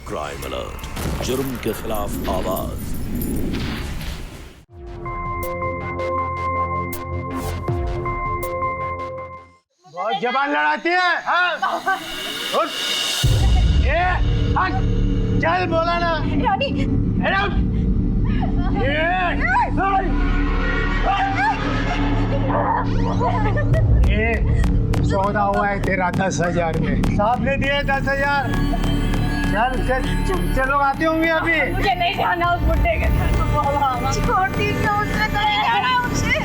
Crime alert, जुर्म के खिलाफ आवाज। बहुत जबान लड़ाती है। हाँ? उठ। ये हट। चल बोला ना। रानी। ये सौदा हुआ है तेरा 10,000 में। साहब ने दिए 10,000। चलो आती होंगी अभी। मुझे नहीं जाना उस बुड्ढे के घर में। छोड़ दी तो उसने तो नहीं जाना मुझे।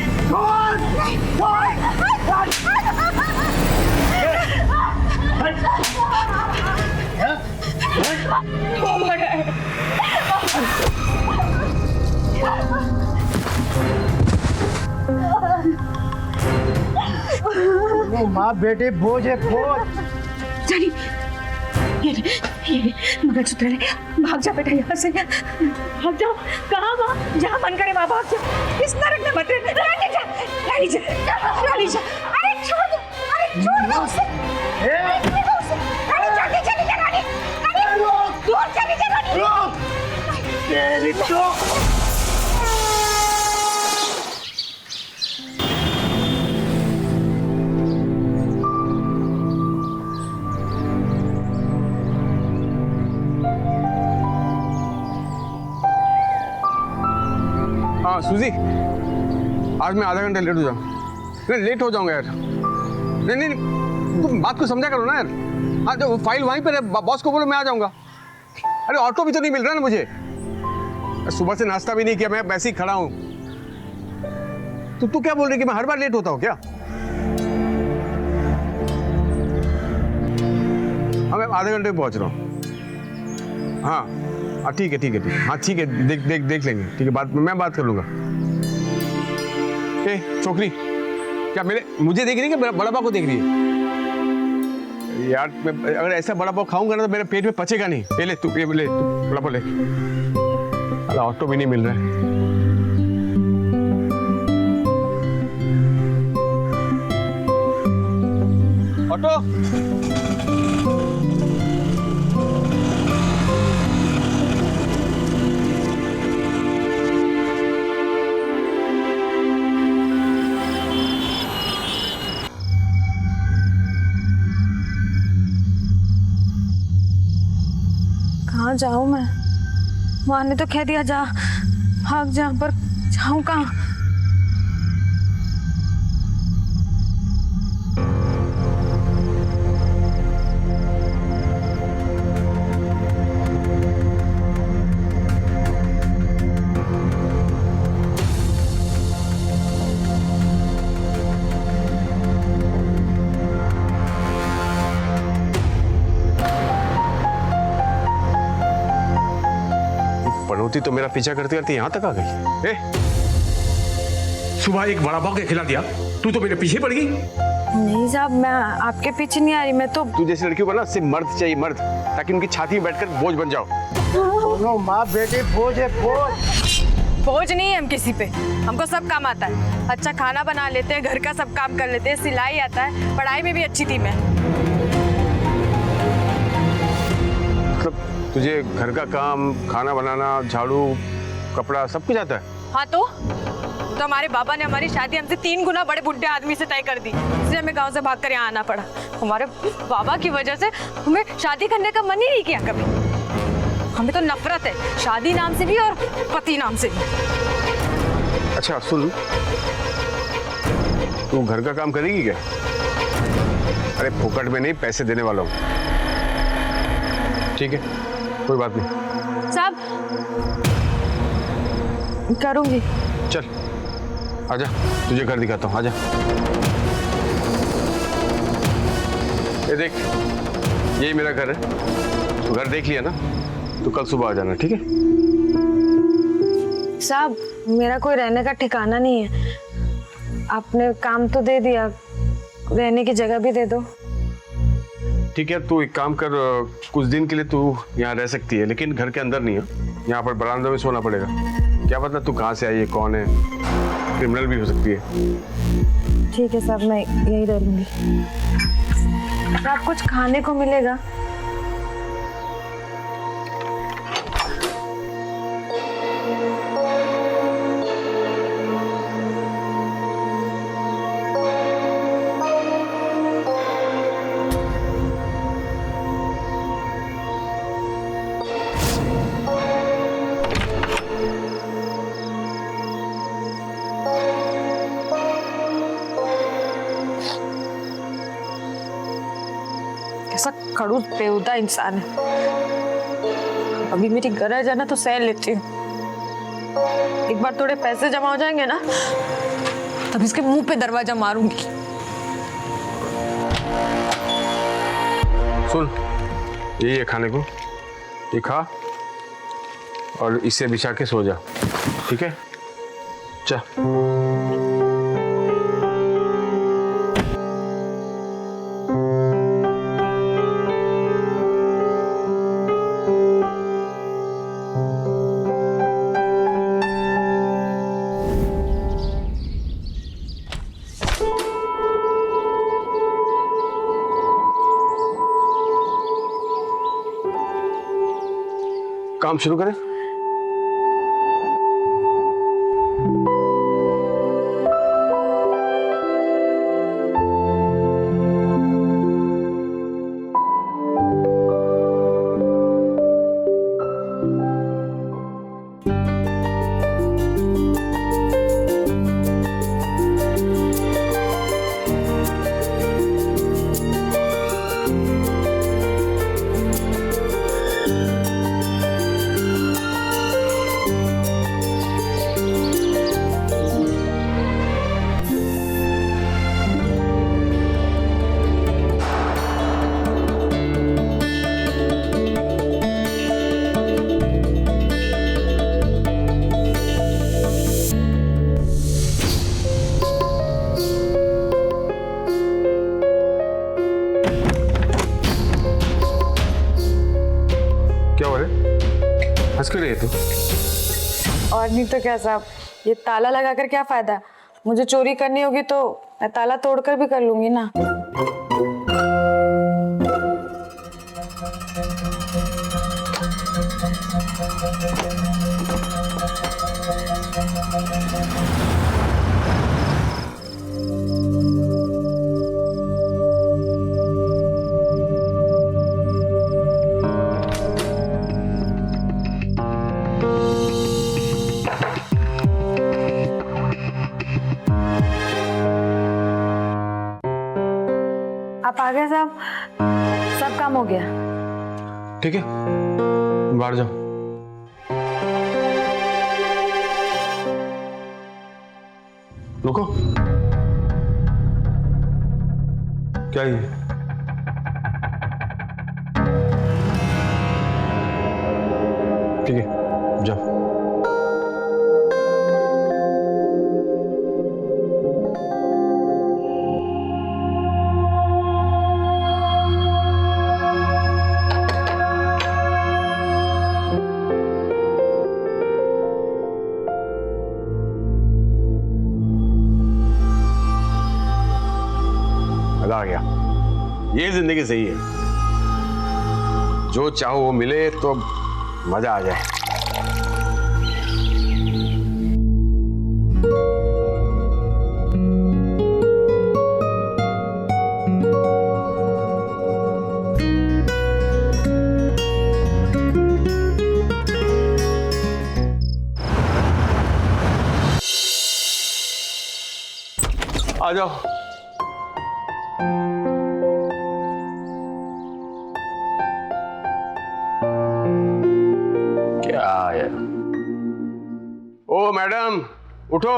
वो माँ बेटे बोझ है बोझ। जानी ये मंगलसूत्र ले, भाग जा बेटा यहाँ से। भाग जाओ। कहाँ वहाँ जहाँ मन करे वहाँ भाग जाओ। इस नरक में मत रहना। रानी जा, रानी जा, रानी जा। अरे छोड़ दो, अरे छोड़ दो उसे। छोड़ दो उसे। रानी जल्दी चली जा रानी। रानी दूर चली जा रानी। तेरी तो हाँ सूजी, आज मैं आधा घंटा लेट हो जाऊँ। नहीं लेट हो जाऊंगा यार। नहीं नहीं तुम बात को समझा करो ना यार। हाँ जो फाइल वहीं पर है, बॉस को बोलो मैं आ जाऊंगा। अरे ऑटो भी तो नहीं मिल रहा ना मुझे। सुबह से नाश्ता भी नहीं किया, मैं वैसे ही खड़ा हूँ। तो तू क्या बोल रही कि मैं हर बार लेट होता हूँ क्या? हाँ मैं आधे घंटे में पहुँच रहा हूँ। हाँ ठीक है ठीक है ठीक है। हाँ ठीक है देख लेंगे। ठीक है मैं बात कर लूँगा। ए छोकरी, क्या मुझे देख रही है कि बड़ा पाव को देख रही है? यार मैं अगर ऐसा बड़ा पाव खाऊंगा ना तो मेरे पेट में पचेगा नहीं। ले तू बड़ा पाव ले। अरे ऑटो भी नहीं मिल रहा है। ऑटो कहाँ जाऊँ मैं? माँ ने तो कह दिया जा, भाग जा, पर जाऊँ कहाँ? पनौती तो मेरा पीछा करते करते यहाँ तक आ गई। ए, सुबह एक बड़ा पाव के खिला दिया, तू तो मेरे पीछे पड़ गई। नहीं साहब, मैं आपके पीछे नहीं आ रही। मैं तो तू जैसी लड़कियों को ना सिर्फ मर्द चाहिए, मर्द, ताकि उनकी छाती में बैठकर बोझ बन जाओ। दोनों माँ बेटे बोझ है बोझ। बोझ नहीं है हम किसी पे। हमको सब काम आता है। अच्छा खाना बना लेते हैं, घर का सब काम कर लेते हैं, सिलाई आता है, पढ़ाई में भी अच्छी थी मैं। मतलब तुझे घर का काम, खाना बनाना, झाड़ू, कपड़ा सब कुछ आता है? हाँ तो हमारे बाबा ने हमारी शादी हमसे 3 गुना बड़े बुढ़े आदमी से तय कर दी, इसलिए हमें गांव से भागकर यहाँ आना पड़ा। हमारे बाबा की वजह से हमें शादी करने का मन ही नहीं किया कभी। हमें तो नफरत है शादी नाम से भी और पति नाम से भी। अच्छा सुन, तू घर का काम करेगी क्या? अरे फुकट में नहीं, पैसे देने वाला हूँ। ठीक है कोई बात नहीं। साहब करूंगी। चल आजा, तुझे घर दिखाता हूँ, आजा। ये देख, यही मेरा घर है। तो घर देख लिया ना, तो कल सुबह आ जाना, ठीक है? साहब मेरा कोई रहने का ठिकाना नहीं है। आपने काम तो दे दिया, रहने की जगह भी दे दो। ठीक है तू एक काम कर, कुछ दिन के लिए तू यहाँ रह सकती है, लेकिन घर के अंदर नहीं है। यहाँ पर बरामदा में सोना पड़ेगा। क्या पता तू कहाँ से आई है, कौन है, क्रिमिनल भी हो सकती है। ठीक है साहब, मैं यही रह लूंगी। साहब कुछ खाने को मिलेगा? खड़ूस बेहुदा इंसान है। अभी मेरी गरज है ना तो सह लेती हूँ। एक बार थोड़े पैसे जमा हो जाएंगे ना तब इसके मुंह पे दरवाजा मारूंगी। सुन, यही है खाने को, ये खा और इसे बिछा के सो जा, ठीक है? चल। काम शुरू करें? हंस क्यों रही है तू? और नहीं तो क्या साहब, ये ताला लगाकर क्या फायदा? मुझे चोरी करनी होगी तो मैं ताला तोड़कर भी कर लूंगी ना। आप आ गए साहब, सब काम हो गया। ठीक है, बाहर जाओ। रुको, क्या ये? ठीक है, जाओ। आ गया, ये जिंदगी सही है। जो चाहो वो मिले तो मजा आ जाए। आ जाओ। ओ मैडम, उठो।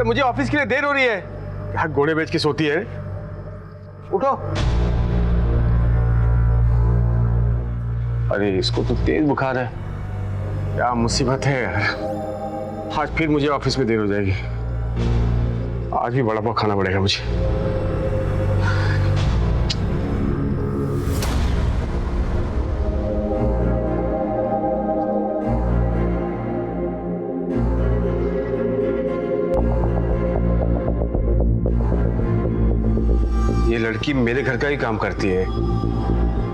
मुझे ऑफिस के लिए देर हो रही है। क्या घोड़े बेच के सोती है? उठो। अरे इसको तो तेज बुखार है। क्या मुसीबत है यार। आज फिर मुझे ऑफिस में देर हो जाएगी। आज भी बड़ा पाव खाना पड़ेगा मुझे। ये लड़की मेरे घर का ही काम करती है,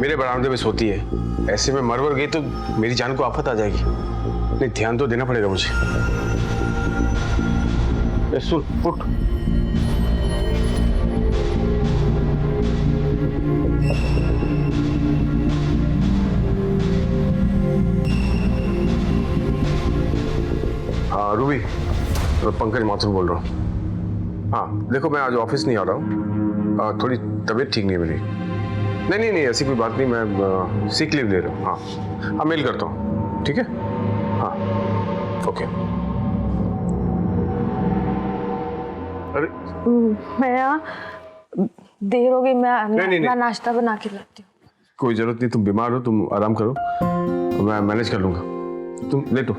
मेरे बरामदे में सोती है। ऐसे में मर गई तो मेरी जान को आफत आ जाएगी। नहीं, ध्यान तो देना पड़ेगा मुझे। सुन, उठ। हाँ रूबी, पंकज माथुर बोल रहा हूँ। हाँ देखो, मैं आज ऑफिस नहीं आ रहा हूँ। थोड़ी तबीयत ठीक नहीं है मेरी। नहीं ऐसी कोई बात नहीं, मैं सिक लीव ले रहा हूँ। हाँ मेल करता हूँ, ठीक है। हाँ ओके। अरे मैं देर हो गई, नहीं। मैं नाश्ता बना के लाती हूँ। कोई जरूरत नहीं, तुम बीमार हो, तुम आराम करो, मैं मैनेज कर लूंगा। तुम लेटो।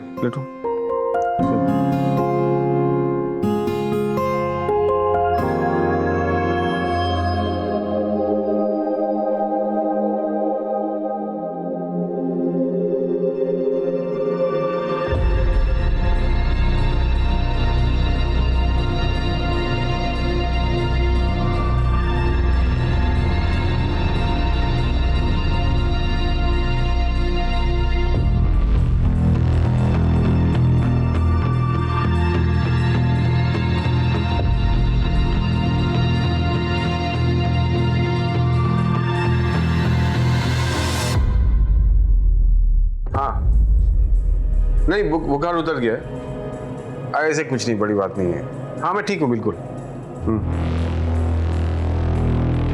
नहीं बुखार उतर गया है, ऐसे कुछ नहीं, बड़ी बात नहीं है। हाँ मैं ठीक हूँ बिल्कुल।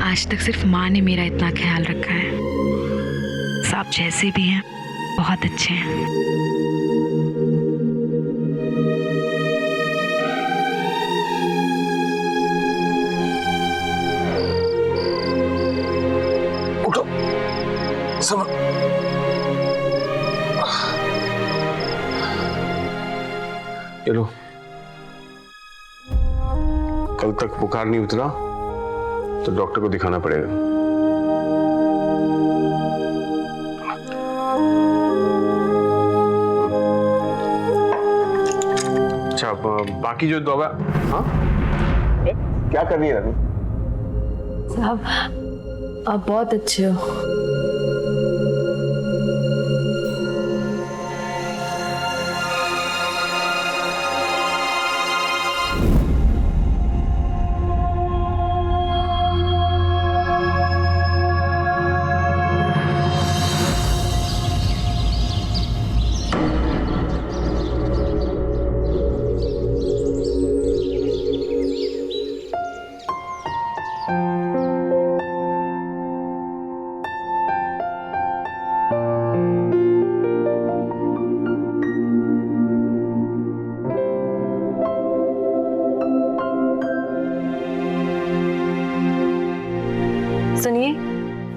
आज तक सिर्फ माँ ने मेरा इतना ख्याल रखा है। सब जैसे भी हैं बहुत अच्छे हैं। उठो सब। चलो, कल तक बुखार नहीं उतरा तो डॉक्टर को दिखाना पड़ेगा। अच्छा बाकी जो दवा, हाँ क्या कर रही है रानी? साहब आप बहुत अच्छे हो।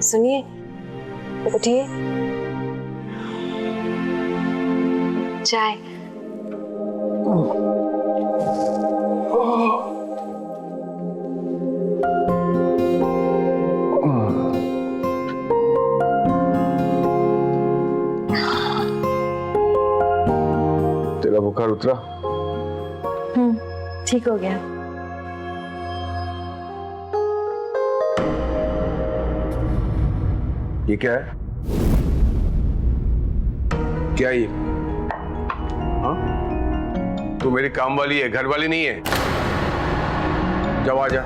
सुनिए, उठिए। चाय। तेरा बुखार उतरा? ठीक हो गया। ये क्या है? क्या ये? हाँ? तू मेरी काम वाली है, घर वाली नहीं है। जाओ आ जा,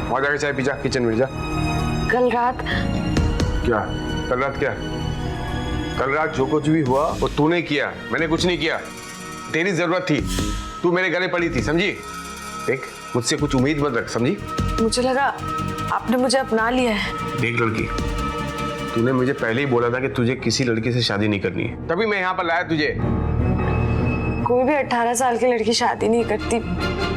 वहां जाके चाय पी जा, किचन में जा। कल रात क्या? कल रात क्या? कल रात जो कुछ भी हुआ वो तूने किया, मैंने कुछ नहीं किया। तेरी जरूरत थी, तू मेरे गले पड़ी थी, समझी? देख मुझसे कुछ उम्मीद मत रख, समझी? मुझे लगा आपने मुझे अपना लिया है। देख लड़की, तूने मुझे पहले ही बोला था कि तुझे किसी लड़के से शादी नहीं करनी है, तभी मैं यहाँ पर लाया तुझे। कोई भी 18 साल की लड़की शादी नहीं करती,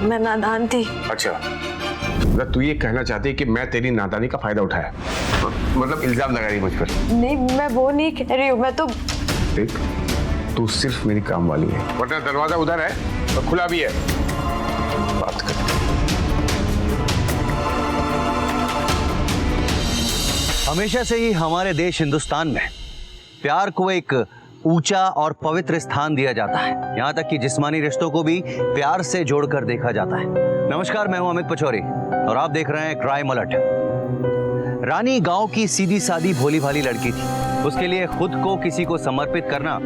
मैं नादान थी। अच्छा, मतलब तू ये कहना चाहती है कि मैं तेरी नादानी का फायदा उठाया, मतलब इल्जाम लगा रही मुझ पर? नहीं मैं वो नहीं कह रही हूँ, मैं तो देख तू सिर्फ मेरी काम वाली है, वरना दरवाजा उधर है और खुला भी है, बात कर। हमेशा से ही हमारे देश हिंदुस्तान में प्यार को एक ऊंचा और पवित्र स्थान दिया जाता है, यहाँ तक कि जिस्मानी रिश्तों को भी प्यार से जोड़कर देखा जाता है। नमस्कार, मैं हूं अमित पचौरी और आप देख रहे हैं क्राइम अलर्ट। रानी गांव की सीधी सादी भोली भाली लड़की थी। उसके लिए खुद को किसी को समर्पित करना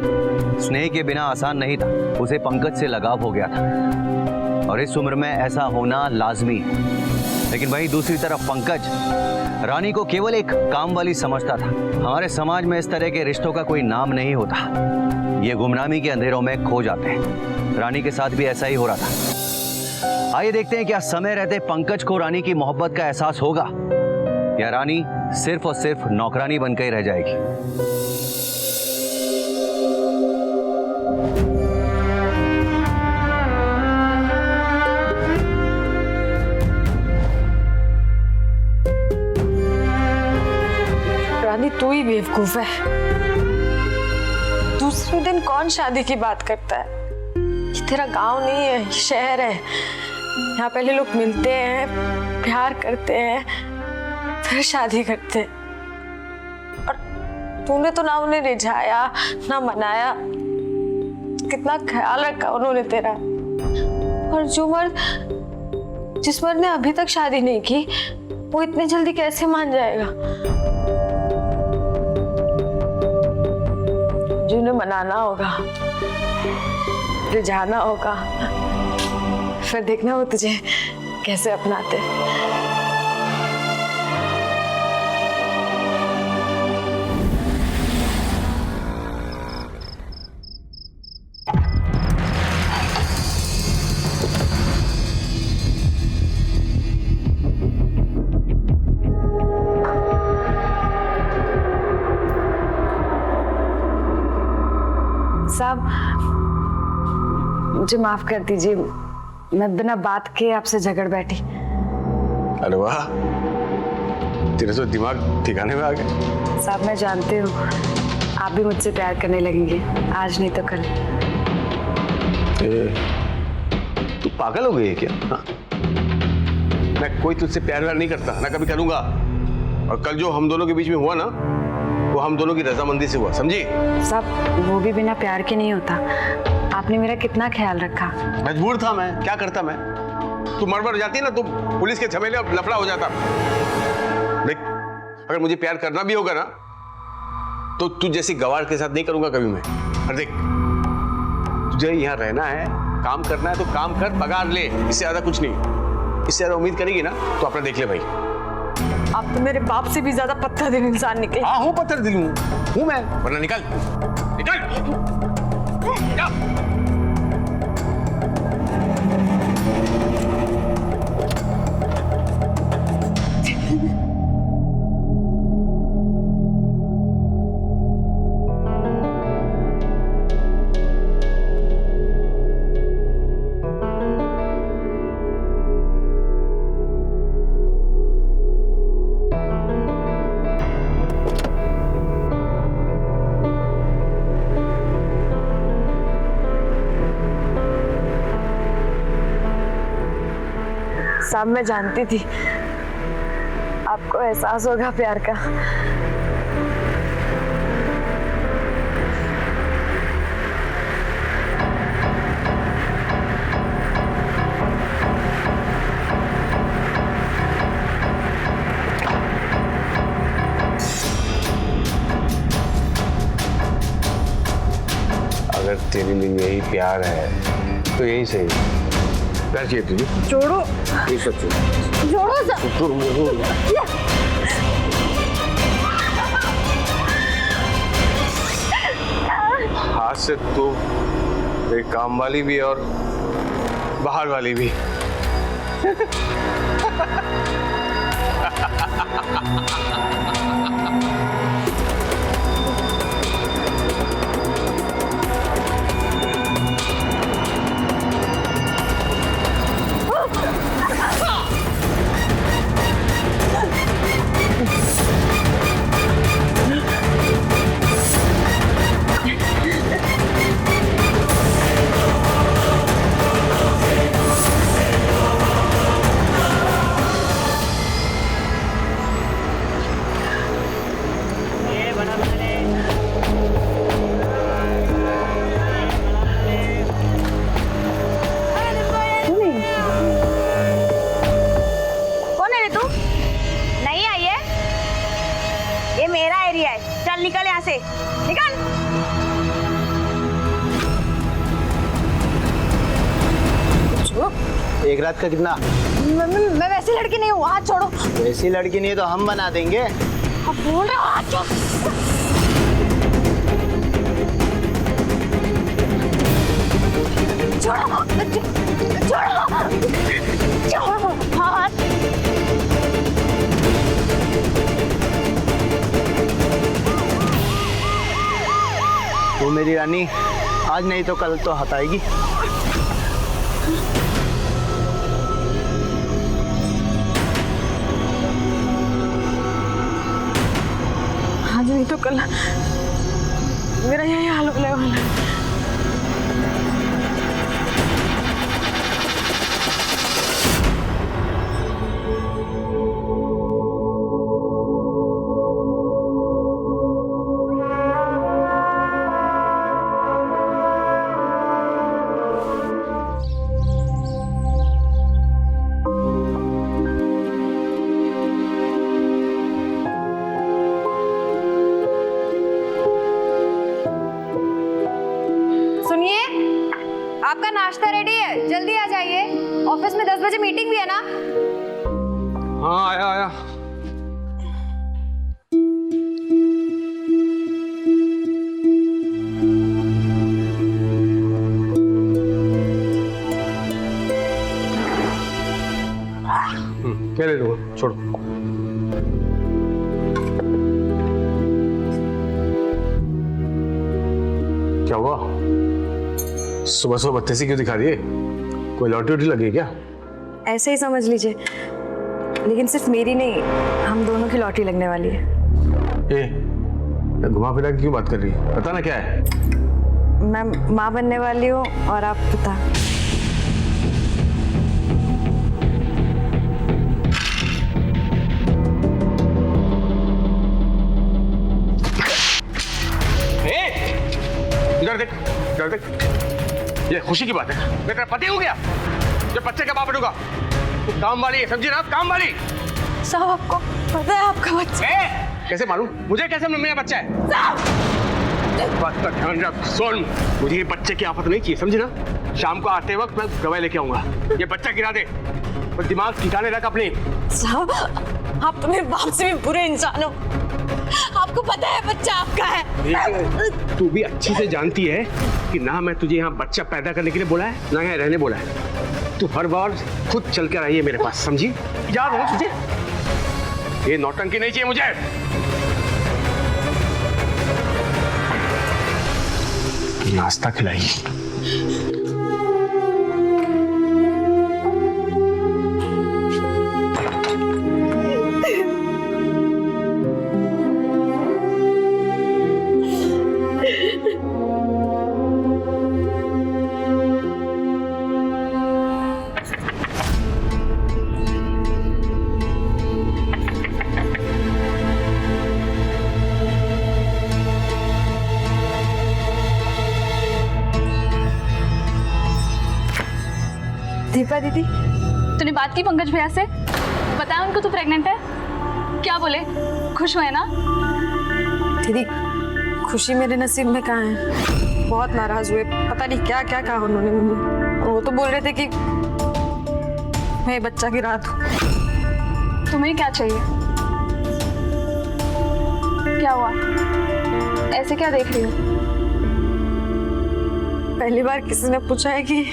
स्नेह के बिना आसान नहीं था। उसे पंकज से लगाव हो गया था और इस उम्र में ऐसा होना लाजमी है। लेकिन वहीं दूसरी तरफ पंकज रानी को केवल एक काम वाली समझता था। हमारे समाज में इस तरह के रिश्तों का कोई नाम नहीं होता, ये गुमनामी के अंधेरों में खो जाते हैं। रानी के साथ भी ऐसा ही हो रहा था। आइए देखते हैं क्या समय रहते पंकज को रानी की मोहब्बत का एहसास होगा या रानी सिर्फ और सिर्फ नौकरानी बनकर ही रह जाएगी। रानी तू ही बेवकूफ है। दूसरे दिन कौन शादी की बात करता है? ये तेरा गांव नहीं है, ये शहर है। यहाँ पहले लोग मिलते हैं, प्यार करते हैं, फिर शादी करते हैं। और तूने तो ना उन्हें रिझाया ना मनाया। कितना ख्याल रखा उन्होंने तेरा। और जिस मर्द ने अभी तक शादी नहीं की, वो इतनी जल्दी कैसे मान जाएगा? जिन्हें मनाना होगा, रिझाना होगा, फिर देखना वो तुझे कैसे अपनाते। साहब, मुझे माफ कर दीजिए, मैं बिना बात के आपसे झगड़ बैठी। अरे वाह, तेरे तो दिमाग ठिकाने में आ गया। साहब मैं जानती हूँ आप भी मुझसे प्यार करने लगेंगे, आज नहीं तो कल। तू पागल हो गई है क्या? हाँ? मैं कोई तुझसे प्यार व्यार नहीं करता, ना कभी करूंगा। और कल जो हम दोनों के बीच में हुआ ना, वो हम दोनों की रजामंदी से हुआ, समझी? साहब वो भी बिना प्यार के नहीं होता। आपने मेरा कितना ख्याल रखा। मजबूर था मैं, क्या करता मैं? तू मर जाती ना तो पुलिस के झमेले अब लफड़ा हो जाता। देख, अगर मुझे प्यार करना भी होगा ना तो तू जैसी गवार के साथ नहीं करूंगा कभी मैं। और देख, तुझे यहाँ रहना है, काम करना है तो काम कर, पगार ले, इससे ज्यादा कुछ नहीं। इससे ज्यादा उम्मीद करेगी ना तो अपना देख ले भाई। आप तो मेरे बाप से भी ज्यादा पत्थर दिल इंसान निकले। हाँ हूँ, पत्थर दिल हूँ मैं, वरना निकल निकल। साहब मैं जानती थी आपको एहसास होगा प्यार का। अगर तेरे लिए यही प्यार है तो यही सही। प्यार चाहिए तुझे? छोड़ो, ये सच है। छोड़ो हाथ से तो एक काम वाली भी और बाहर वाली भी। निकल यहाँ से, निकल। एक रात का कितना? मैं वैसी लड़की नहीं हूँ, हाथ छोड़ो। वैसी लड़की नहीं तो हम बना देंगे। अब बोल रहे हो, हाथ छोड़ो। छोड़ो, छोड़ो, छोड़ो, हाथ। मेरी रानी, आज नहीं तो कल तो हटाएगी। आज नहीं तो कल मेरा यही हाल होने वाला है। सुनिए, आपका नाश्ता रेडी है, जल्दी आ जाइए। ऑफिस में 10 बजे मीटिंग भी है ना। हाँ आया आया। क्या ले लो, छोड़ो। क्या हुआ? सुबह सुबह बत्तीसी क्यों दिखा दिए? कोई लॉटरी वॉटरी लगी है क्या? ऐसे ही समझ लीजिए, लेकिन सिर्फ मेरी नहीं, हम दोनों की लॉटरी लगने वाली है। ए, घुमा फिरा के क्यों बात कर रही है? पता ना क्या है? मैं माँ बनने वाली हूँ और आप पिता। इधर देख, इधर देख। ये खुशी की बात है। मैं तेरा पति हो गया, जब बच्चे का बाप बनूंगा। तू काम वाली है, समझी ना? काम वाली। साहब, आपको पता है आपका बच्चा? कैसे मालूम? मुझे कैसे मालूम मेरा बच्चा है? बात का ध्यान रख। सुन, मुझे ये बच्चे की आफत नहीं चाहिए, समझी ना? शाम को आते वक्त मैं दवाई लेके आऊंगा। ये बच्चा गिरा दे और दिमाग ठिकाने रख अपनी। साहब, आप तो मेरे बाप से भी बुरे इंसान हो। आपको पता है बच्चा आपका है। तू भी अच्छी से जानती है कि ना मैं तुझे यहाँ बच्चा पैदा करने के लिए बोला है, ना यहाँ रहने बोला है। तू हर बार खुद चल कर आई है मेरे पास, समझी? याद हो तुझे? ये नौटंकी नहीं चाहिए मुझे। नाश्ता खिलाई। दीपा दीदी, तूने बात की पंकज भैया से? बताया उनको तू प्रेग्नेंट है? क्या बोले? खुश हुए ना? दीदी, खुशी मेरे नसीब में कहाँ है। बहुत नाराज हुए, पता नहीं क्या क्या कहा उन्होंने मुझे। वो तो बोल रहे थे कि मैं बच्चा की रात हूँ। तुम्हें क्या चाहिए? क्या हुआ? ऐसे क्या देख रही हो? पहली बार किसी ने पूछा है कि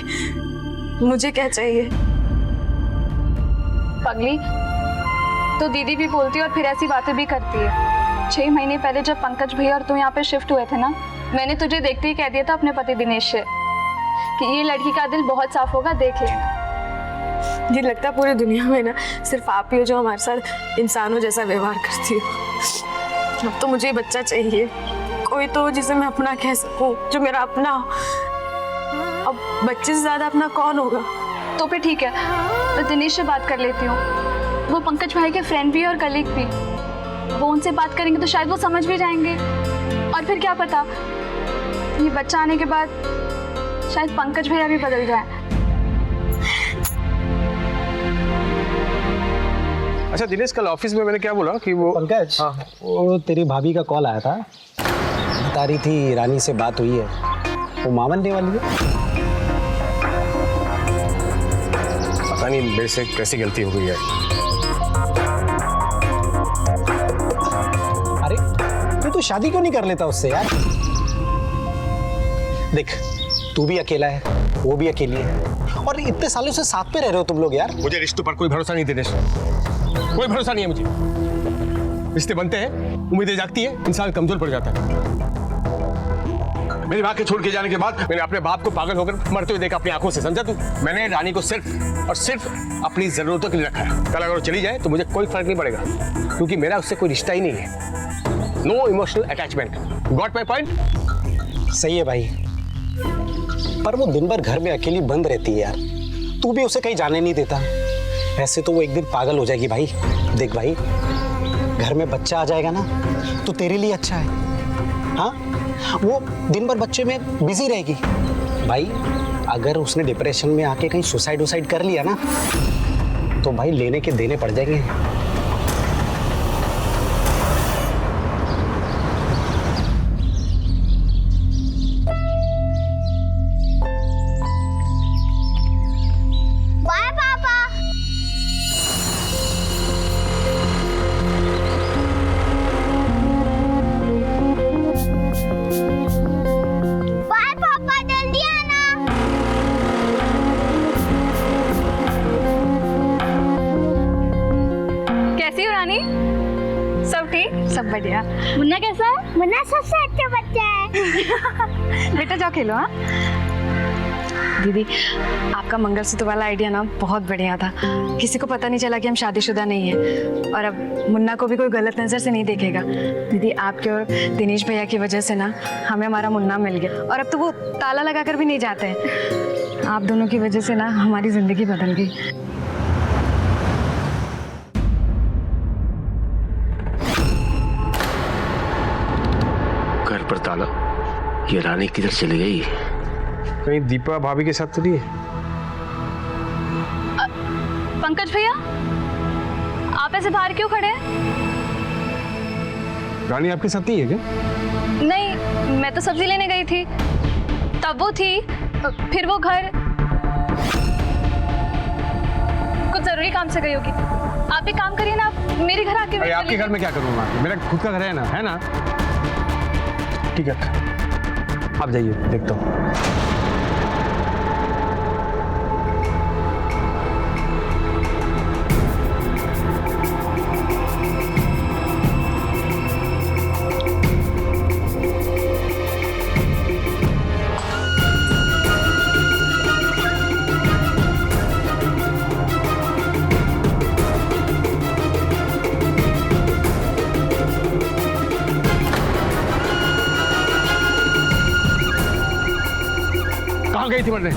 मुझे क्या चाहिए। पगली, तो दीदी भी बोलती है और फिर ऐसी बातें भी करती है। 6 महीने पहले जब पंकज भैया और तुम यहाँ पे शिफ्ट हुए थे ना, मैंने तुझे देखते ही कह दिया था अपने पति दिनेश से कि ये लड़की का दिल बहुत साफ होगा, देख लेना। ये लगता पूरी दुनिया में ना सिर्फ आप ही हो जो हमारे साथ इंसानों जैसा व्यवहार करती हो। अब तो मुझे बच्चा चाहिए, कोई तो जिसे मैं अपना कह सकूं, जो मेरा अपना हो। अब बच्चे से ज्यादा अपना कौन होगा? तो फिर ठीक है, तो दिनेश से बात कर लेती हूँ। वो पंकज भाई के फ्रेंड भी है और कलीग भी। वो उनसे बात करेंगे तो शायद वो समझ भी जाएंगे। और फिर क्या पता, ये बच्चा आने के बाद शायद पंकज भैया भी बदल जाए। अच्छा दिनेश, कल ऑफिस में मैंने क्या बोला कि वो पंकज, हाँ, वो तेरी भाभी का कॉल आया था, बता रही थी रानी से बात हुई है, वो मां बनने वाली है। पता नहीं मेरे से कैसी गलती हो गई है। अरे तू शादी क्यों नहीं कर लेता उससे यार? देख, तू भी अकेला है, वो भी अकेली है, और इतने सालों से साथ में रह रहे हो तुम लोग यार। मुझे रिश्तों पर कोई भरोसा नहीं दिनेश, कोई भरोसा नहीं है मुझे। रिश्ते बनते हैं, उम्मीदें जागती है, इंसान कमजोर पड़ जाता है। मेरी माँ के छोड़ के जाने के बाद मैंने अपने बाप को पागल होकर मरते हुए देखा अपनी आंखों से, समझा तू? मैंने रानी को सिर्फ और सिर्फ अपनी जरूरतों के लिए रखा है। कल अगर वो चली जाए तो मुझे कोई फर्क नहीं पड़ेगा, क्योंकि मेरा उससे कोई रिश्ता ही नहीं है। No emotional attachment. Got my point? सही है भाई, पर वो दिन भर घर में अकेली बंद रहती है यार, तू भी उसे कहीं जाने नहीं देता। ऐसे तो वो एक दिन पागल हो जाएगी भाई। देख भाई, घर में बच्चा आ जाएगा ना तो तेरे लिए अच्छा है। हाँ, वो दिन भर बच्चे में बिजी रहेगी। भाई अगर उसने डिप्रेशन में आके कहीं सुसाइड कर लिया ना तो भाई लेने के देने पड़ जाएंगे। सब बढ़िया। मुन्ना कैसा है? मुन्ना सबसे अच्छा बच्चा है। बेटा जाओ खेलो। हाँ दीदी, आपका मंगलसूत्र वाला आइडिया ना बहुत बढ़िया था। किसी को पता नहीं चला कि हम शादीशुदा नहीं है, और अब मुन्ना को भी कोई गलत नजर से नहीं देखेगा। दीदी आपके और दिनेश भैया की वजह से ना हमें हमारा मुन्ना मिल गया, और अब तो वो ताला लगा कर भी नहीं जाते हैं। आप दोनों की वजह से ना हमारी जिंदगी बदल गई। घर पर ताला, ये रानी किधर चली गई? कहीं दीपा भाभी के साथ तो नहीं है? पंकज भैया, आप ऐसे बाहर क्यों खड़े हैं? रानी आपके साथ नहीं है क्या? नहीं, मैं तो सब्जी लेने गई थी, तब वो थी, फिर वो घर कुछ जरूरी काम से गई होगी। आप एक काम करिए ना, आप मेरे घर आके। अरे आपके घर में क्या करूँगा? मेरा खुद का घर है ना? ठीक है, आप जाइए, देखता हूँ। गई थी मरने?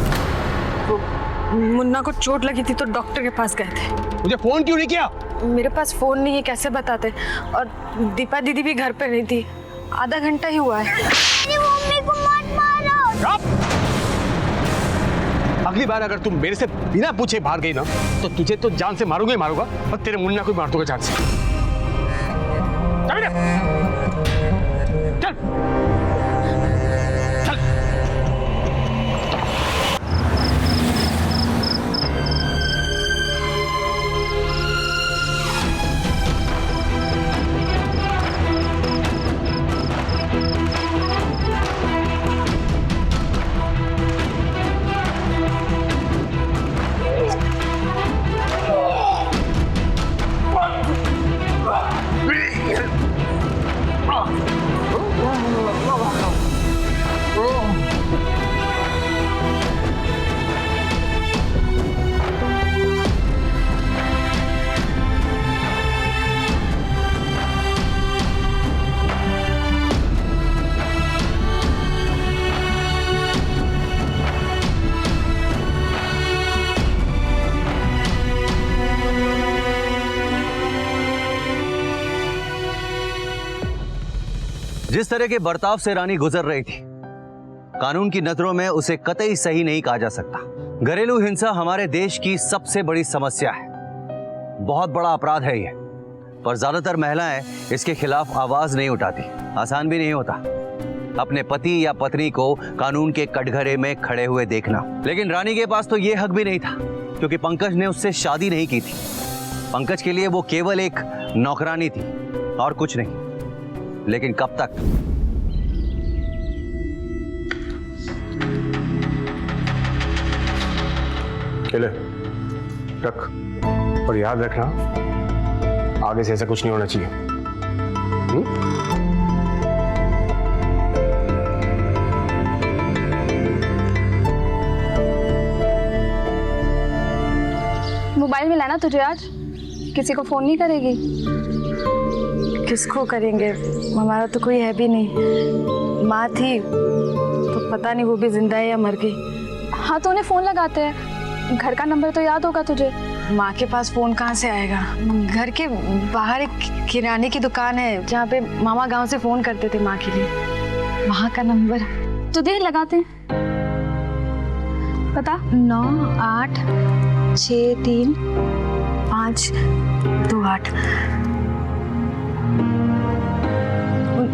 मुन्ना को चोट लगी थी तो डॉक्टर के पास गए थे। मुझे फोन क्यों नहीं किया? मेरे पास फोन नहीं है, कैसे बताते? और दीपा दीदी भी घर पे नहीं थी, आधा घंटा ही हुआ है। मम्मी को मत मारो। अगली बार अगर तुम मेरे से बिना पूछे बाहर गई ना तो तुझे तो जान से मारूंगा ही मारूंगा, और तेरे मुन्ना को मार दूंगा जान से। चल जिस तरह के बर्ताव से रानी गुजर रही थी, कानून की नजरों में उसे कतई सही नहीं कहा जा सकता। घरेलू हिंसा हमारे देश की सबसे बड़ी समस्या है, बहुत बड़ा अपराध है ये, पर ज्यादातर महिलाएं इसके खिलाफ आवाज नहीं उठाती। आसान भी नहीं होता अपने पति या पत्नी को कानून के कटघरे में खड़े हुए देखना। लेकिन रानी के पास तो ये हक भी नहीं था, क्योंकि पंकज ने उससे शादी नहीं की थी। पंकज के लिए वो केवल एक नौकरानी थी और कुछ नहीं। लेकिन कब तक? ले रख, और याद रखना आगे से ऐसा कुछ नहीं होना चाहिए। है ना तुझे आज? किसी को फोन नहीं करेगी? किसको करेंगे, हमारा तो कोई है भी नहीं। माँ थी तो पता नहीं वो भी जिंदा है या मर गई। हाँ तो उन्हें फोन लगाते हैं, घर का नंबर तो याद होगा तुझे। माँ के पास फोन कहाँ से आएगा? घर के बाहर एक किराने की दुकान है जहाँ पे मामा गांव से फोन करते थे माँ के लिए। वहाँ का नंबर तो देर लगाते हैं, पता 9 8 6 3 5 2 8।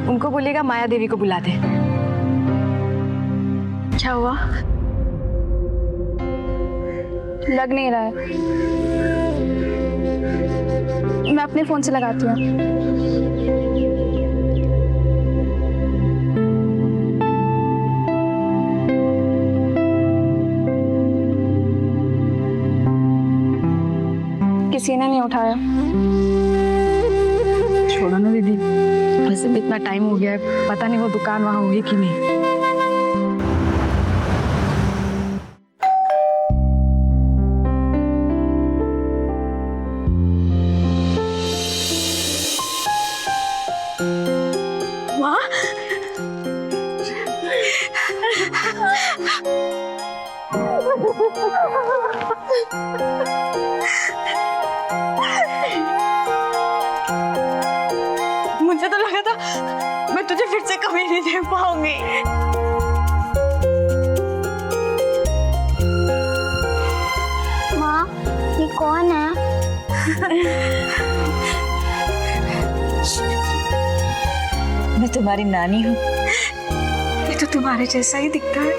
उनको बोलेगा माया देवी को बुला दे। क्या हुआ? लग नहीं रहा है, मैं अपने फोन से लगाती हूँ। किसी ने नहीं उठाया। छोड़ो ना दीदी, वैसे भी इतना टाइम हो गया है, पता नहीं वो दुकान वहाँ होगी कि नहीं। मुझे तो लगा था मैं तुझे फिर से कभी नहीं देख पाऊंगी। माँ, ये कौन है? मैं तुम्हारी नानी हूँ। ये तो तुम्हारे जैसा ही दिखता है।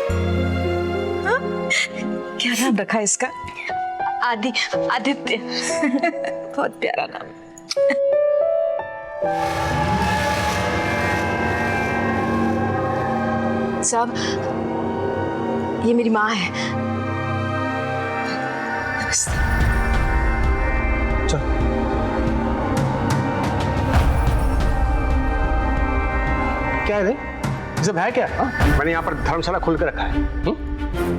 हाँ? क्या नाम रखा इसका? आदित्य। बहुत प्यारा नाम। साहब, ये मेरी माँ है। चल। क्या है? ये सब है क्या? मैंने यहाँ पर धर्मशाला खोल के रखा है।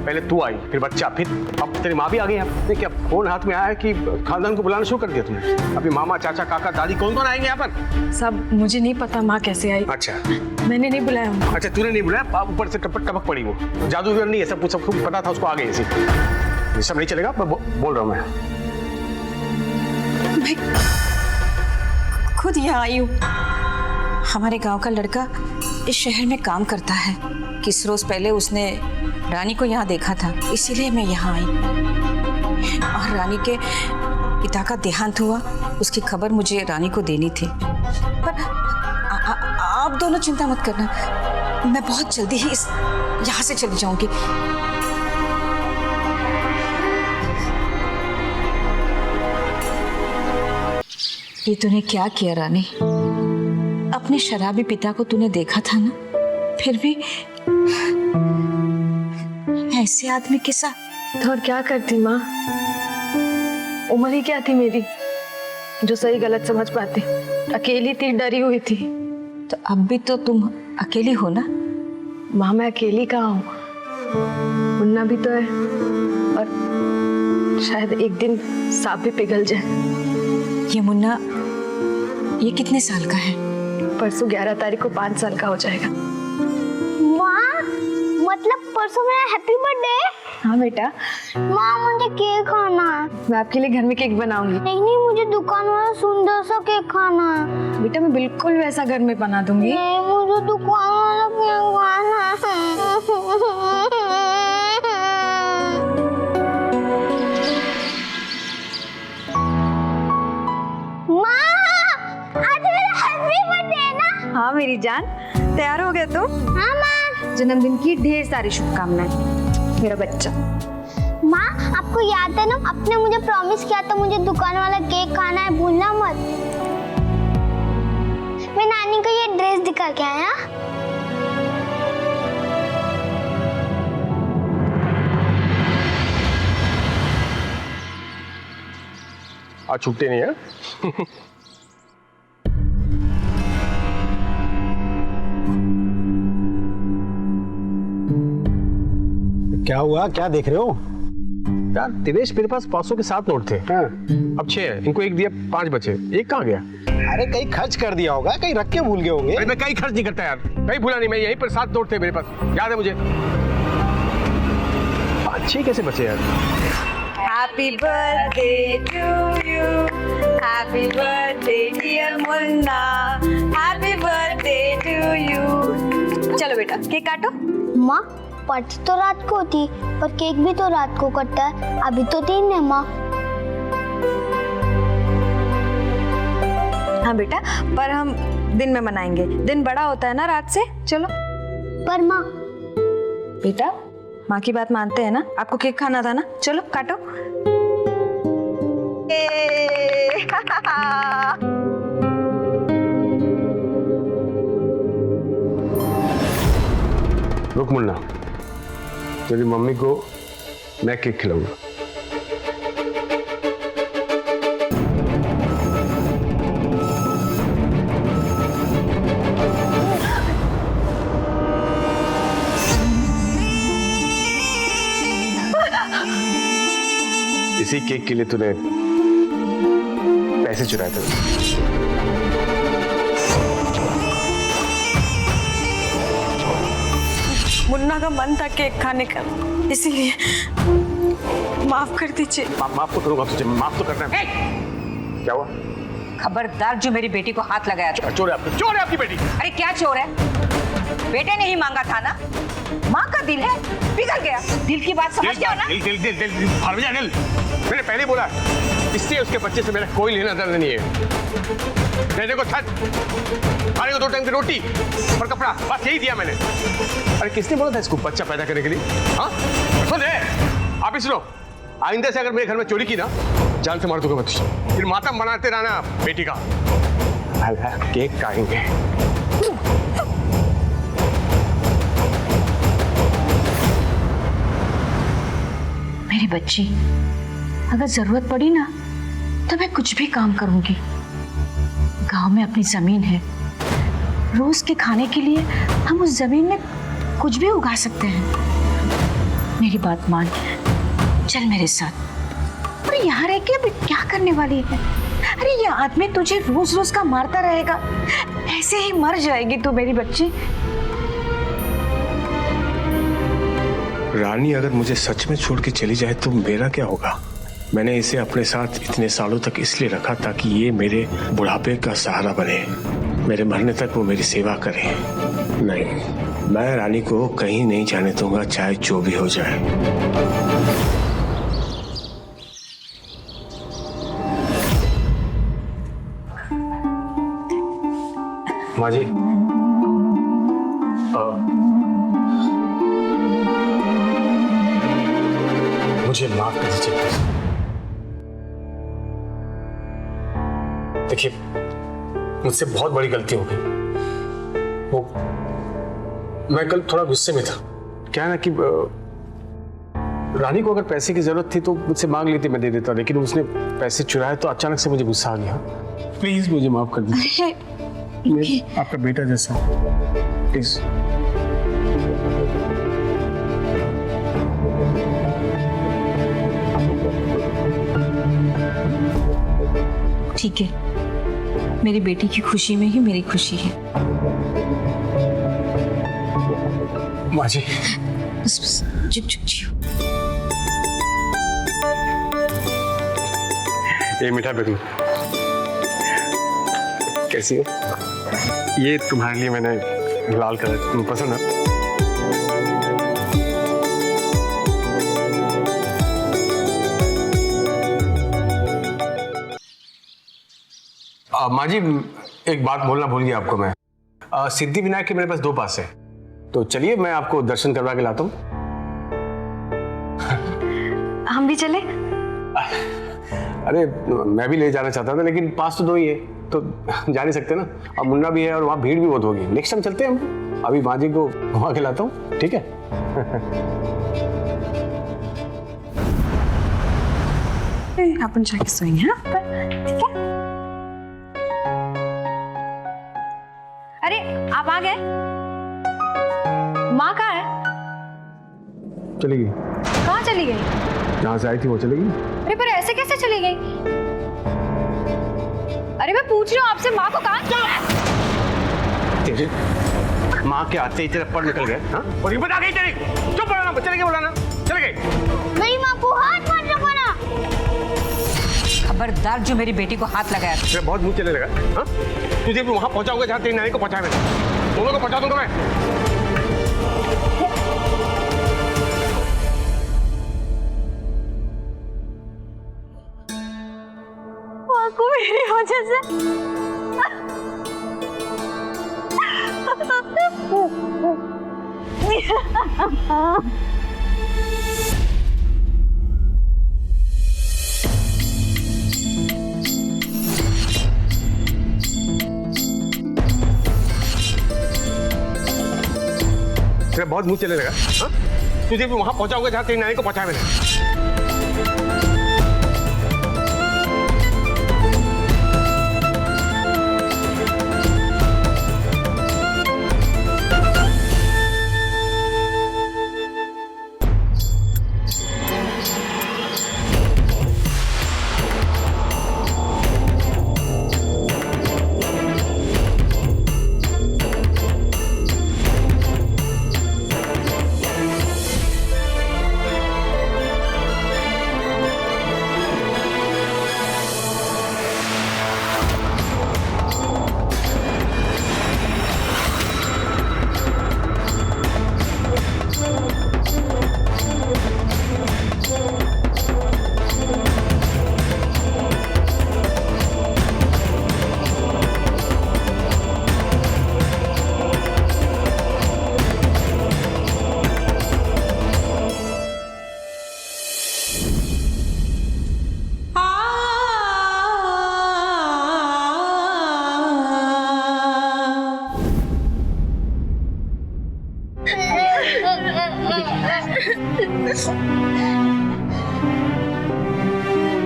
पहले तू आई, फिर बच्चा, फिर अब तेरी माँ भी आ गई। यहाँ क्या फोन हाथ में आया है कि खानदान को बुलाना शुरू कर दिया तुमने? अभी मामा, चाचा, काका, दादी कौन कौन आएंगे यहाँ पर? साहब, मुझे नहीं पता माँ कैसे आई। अच्छा, मैंने नहीं बुलाया उनको। अच्छा तूने नहीं बुलाया, ऊपर से टपक पड़ी वो। जादूगर नहीं है, सब कुछ सबको पता था, उसको आ गई ऐसी। ये सब नहीं चलेगा, मैं बोल रहा हूँ मैं। भाई खुद यहाँ आई हूँ। हमारे गांव का लड़का इस शहर में काम करता है। किस रोज पहले उसने रानी को यहाँ देखा था, इसीलिए मैं यहाँ आई। और रानी के पिता का देहांत हुआ, उसकी खबर मुझे रानी को देनी थी। पर आप दोनों चिंता मत करना, मैं बहुत जल्दी ही यहाँ से चली जाऊंगी। ये तूने क्या किया रानी? अपने शराबी पिता को तूने देखा था ना, फिर भी ऐसे आदमी के साथ। तो और क्या करती माँ, उम्र ही क्या थी मेरी जो सही गलत समझ पाती। अकेली थी, डरी हुई थी। तो अब भी तो तुम अकेली हो ना? माँ, मैं अकेली कहाँ हूँ, मुन्ना भी तो है। और शायद एक दिन सांप भी पिघल जाए। ये मुन्ना, ये कितने साल का है? परसों 11 तारीख को 5 साल का हो जाएगा। माँ, मतलब परसों मेरा हैप्पी बर्थडे? हाँ बेटा। माँ, मुझे केक खाना है। मैं आपके लिए घर में केक बनाऊंगी। नहीं, मुझे दुकान वाला सुंदर सा केक खाना है। बेटा, मैं बिल्कुल वैसा घर में बना दूंगी। नहीं, मुझे दुकान वाला केक खाना है। हाँ मेरी जान, तैयार हो गया तो? हाँ माँ। जन्मदिन की ढेर सारी शुभकामनाएं मेरा बच्चा। माँ, आपको याद है ना, आपने मुझे प्रॉमिस किया था मुझे दुकान वाला केक खाना है, भूलना मत। मैं नानी को ये ड्रेस दिखा के आया। आज छुट्टी नहीं है। क्या हुआ? क्या देख रहे हो? यार दिनेश, मेरे पास 500 के 7 नोट थे। हाँ। अब 6 है, इनको एक दिया, 5 बचे, एक कहाँ गया? अरे कहीं खर्च कर दिया होगा, कहीं रख के भूल गए होंगे। अरे मैं कहीं खर्च नहीं करता यार, कहीं भूला नहीं, मैं यहीं पर 7 नोट थे मेरे पास, याद है मुझे। 6 कैसे बचे यार? Happy birthday to you, happy birthday dear Munna, happy birthday to you। चलो बेटा केक काटो। माँ पार्टी तो रात को होती, पर केक भी तो रात को कटता है। अभी तो 3 है माँ। हाँ बेटा, पर हम दिन में मनाएंगे, दिन बड़ा होता है ना रात से। चलो। पर माँ। बेटा माँ की बात मानते हैं ना, आपको केक खाना था ना, चलो काटो। रुक मुन्ना, तेरी मम्मी को मैं केक खिलाऊंगा। इसी केक के लिए तूने पैसे चुराए थे। मुन्ना का मन था केक खाने का, इसीलिए माफ कर दीजिए। माफ तो करूंगा तुझे, माफ तो करना है। क्या हुआ? खबरदार जो मेरी बेटी को हाथ लगाया तो। चोर है आपकी बेटी। अरे क्या चोर है? बेटे ने ही मांगा था ना। माँ का दिल है, पिघल गया। दिल की बात समझ गया ना? दिल। मैंने पहले बोला, इससे उसके बच्चे से मेरा कोई लेना देना नहीं है। कहने को छत, खाने को 2 टाइम की रोटी और कपड़ा, बस यही दिया मैंने। अरे किसने बोला था इसको बच्चा पैदा करने के लिए? हाँ सुन रे, आप ही सुनो, आइंदा से अगर मेरे घर में चोरी की ना, जान से मार दूंगा मैं तुझे। फिर मातम बनाते रहना बेटी का। केक खाएंगे। मेरी बच्ची, अगर जरूरत पड़ी ना तो मैं कुछ भी काम करूंगी। गांव में अपनी जमीन है, रोज के खाने के लिए हम उस जमीन में कुछ भी उगा सकते हैं। मेरी बात मान, चल मेरे साथ। अरे यहाँ रह के अभी क्या करने वाली है? अरे ये आदमी तुझे रोज रोज का मारता रहेगा, ऐसे ही मर जाएगी तू मेरी बच्ची। रानी अगर मुझे सच में छोड़ के चली जाए तो मेरा क्या होगा? मैंने इसे अपने साथ इतने सालों तक इसलिए रखा ताकि ये मेरे बुढ़ापे का सहारा बने, मेरे मरने तक वो मेरी सेवा करे। नहीं, मैं रानी को कहीं नहीं जाने दूंगा, चाहे जो भी हो जाए। माँ जी, मुझे माफ कर दीजिए। देखिए, मुझसे बहुत बड़ी गलती हो गई। वो मैं कल थोड़ा गुस्से में था। क्या है ना कि रानी को अगर पैसे की जरूरत थी तो मुझसे मांग लेती, मैं दे देता, लेकिन उसने पैसे चुराए तो अचानक से मुझे गुस्सा आ गया। प्लीज मुझे माफ कर दीजिए। आपका बेटा जैसा, प्लीज। ठीक है, मेरी बेटी की खुशी में ही मेरी खुशी है। माँ जी, बस चुप चुप जियो। ये मीठा बेगम, कैसी हो? ये तुम्हारे लिए मैंने लाल कलर, तुम्हें पसंद है? माँ जी, एक बात बोलना भूल गया आपको मैं। सिद्धिविनायक के मेरे पास 2 पास है, तो चलिए मैं आपको दर्शन करवा के लाता हूँ। हम भी चले? अरे मैं भी ले जाना चाहता था, लेकिन पास तो 2 ही है, तो जा नहीं सकते ना। अब मुन्ना भी है और वहाँ भीड़ भी बहुत होगी। नेक्स्ट टाइम चलते हैं हम। अभी माँ जी को घुमा के लाता हूँ, ठीक है? अपन जाके सोएंगे ना, ठीक है? अरे आप आ गए? माँ कहाँ है? चली गई। कहाँ चली गई? जहाँ से आई थी वो चली गई। अरे पर ऐसे कैसे चली गई? अरे मैं पूछ रही हूँ आपसे, माँ को कहाँ? तेरे माँ के आते ही तेरे पर निकल गए। हाँ? और ये बता गई तेरी। चुप बोलाना, चले गए बोलाना, चले गए। मेरी माँ को हाथ मत लगाना। खबरदार जो मेरी बेटी को हाथ लगाया। तेरा बहुत मुंह चलने लगा। हाँ? तुझे भी वहाँ पहुँचाऊंगा जहाँ तेरी नानी को पहुँचाया मैंने। दोनों को पहुँचा दूंगा मैं। माँ को मेरी वजह से तेरा बहुत मुंह चलने लगा। हाँ? तुझे भी वहाँ पहुँचाऊंगा जहाँ तेरी नानी को पहुँचाया मैंने।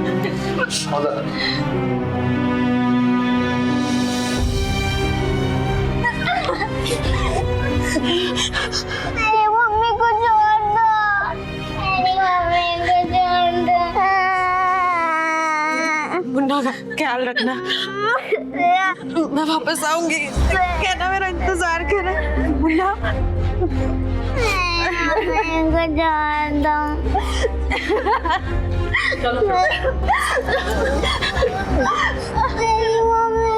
मेरी मम्मी को छोड़ दो। मेरी मम्मी को छोड़ दो। मुन्ना का ख्याल रखना। मैं वापस आऊंगी। कहना मेरा इंतजार कर। मुन्ना मम्मी को छोड़ दो। मेरी मम्मी।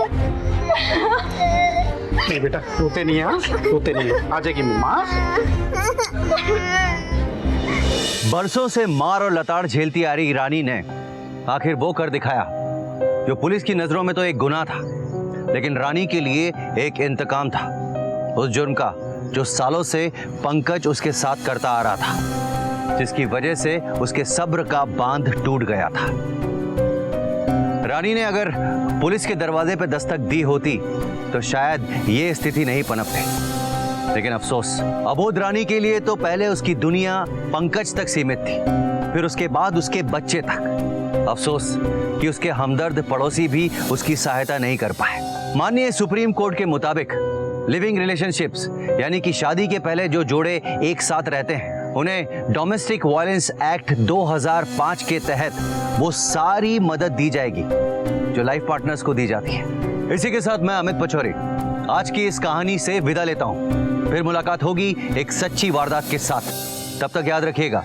नहीं बेटा, रोते नहीं है। रोते नहीं है, आ जाएगी मम्मा। बरसों से मार और लताड़ झेलती आ रही रानी ने आखिर वो कर दिखाया जो पुलिस की नजरों में तो एक गुनाह था, लेकिन रानी के लिए एक इंतकाम था उस जुर्म का जो सालों से पंकज उसके साथ करता आ रहा था, जिसकी वजह से उसके सब्र का बांध टूट गया था। रानी ने अगर पुलिस के दरवाजे पर दस्तक दी होती तो शायद ये स्थिति नहीं पनपती, लेकिन अफसोस अबोध रानी के लिए तो पहले उसकी दुनिया पंकज तक सीमित थी, फिर उसके बाद उसके बच्चे तक। अफसोस कि उसके हमदर्द पड़ोसी भी उसकी सहायता नहीं कर पाए। माननीय सुप्रीम कोर्ट के मुताबिक लिविंग रिलेशनशिप्स यानी कि शादी के पहले जो जोड़े एक साथ रहते हैं उन्हें डोमेस्टिक वायलेंस एक्ट 2005 के तहत वो सारी मदद दी जाएगी जो लाइफ पार्टनर्स को दी जाती है। इसी के साथ मैं अमित पचौरी आज की इस कहानी से विदा लेता हूं। फिर मुलाकात होगी एक सच्ची वारदात के साथ। तब तक याद रखिएगा,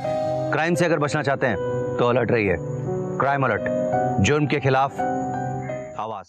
क्राइम से अगर बचना चाहते हैं तो अलर्ट रहिए। क्राइम अलर्ट, जुर्म के खिलाफ आवाज।